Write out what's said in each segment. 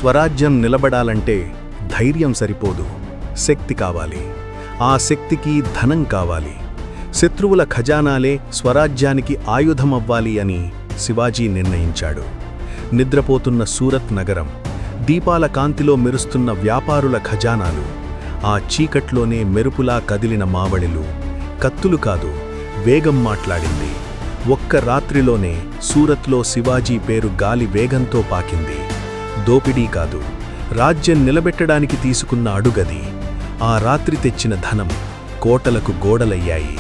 స్వరాజ్యం నిలబడాలంటే ధైర్యం సరిపోదు, శక్తి కావాలి. ఆ శక్తికి ధనం కావాలి. శత్రువుల ఖజానాలే స్వరాజ్యానికి ఆయుధమవ్వాలి అని శివాజీ నిర్ణయించాడు. నిద్రపోతున్న సూరత్ నగరం, దీపాల కాంతిలో మెరుస్తున్న వ్యాపారుల ఖజానాలు, ఆ చీకట్లోనే మెరుపులా కదిలిన మావళిలు, కత్తులు కాదు, వేగం మాట్లాడింది. ఒక్క రాత్రిలోనే సూరత్లో శివాజీ పేరు గాలి వేగంతో పాకింది. దోపిడీ కాదు, రాజ్యం నిలబెట్టడానికి తీసుకున్న అడుగది. ఆ రాత్రి తెచ్చిన ధనం కోటలకు గోడలయ్యాయి,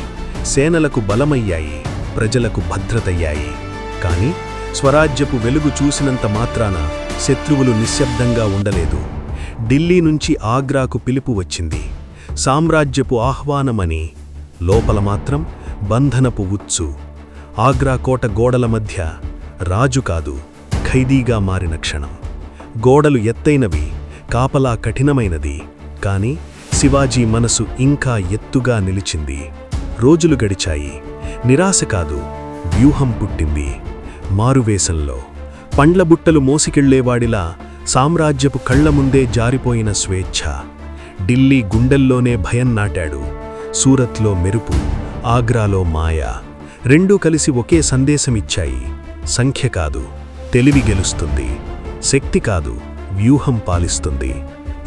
సేనలకు బలమయ్యాయి, ప్రజలకు భద్రతయ్యాయి. కాని స్వరాజ్యపు వెలుగు చూసినంత మాత్రాన శత్రువులు నిశ్శబ్దంగా ఉండలేదు. ఢిల్లీ నుంచి ఆగ్రాకు పిలుపు వచ్చింది, సామ్రాజ్యపు ఆహ్వానమని. లోపల మాత్రం బంధనపు ఉచ్చు. ఆగ్రా కోట గోడల మధ్య రాజు కాదు, ఖైదీగా మారిన క్షణం. గోడలు ఎత్తైనవి, కాపలా కఠినమైనది. కాని శివాజీ మనసు ఇంకా ఎత్తుగా నిలిచింది. రోజులు గడిచాయి. నిరాశ కాదు, వ్యూహం పుట్టింది. మారువేషంలో పండ్లబుట్టలు మోసికెళ్లేవాడిలా సామ్రాజ్యపు కళ్ల ముందే జారిపోయిన స్వేచ్ఛ. ఢిల్లీ గుండెల్లోనే భయం నాటాడు. సూరత్లో మెరుపు, ఆగ్రాలో మాయ. రెండూ కలిసి ఒకే సందేశమిచ్చాయి. సంఖ్య కాదు, తెలివి గెలుస్తుంది. శక్తి కాదు, వ్యూహం పాలిస్తుంది.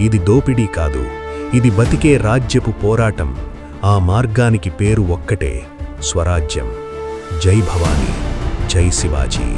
ఇది దోపిడీ కాదు, ఇది బతికే రాజ్యపు పోరాటం. ఆ మార్గానికి పేరు ఒక్కటే, స్వరాజ్యం. జై భవానీ, జై శివాజీ.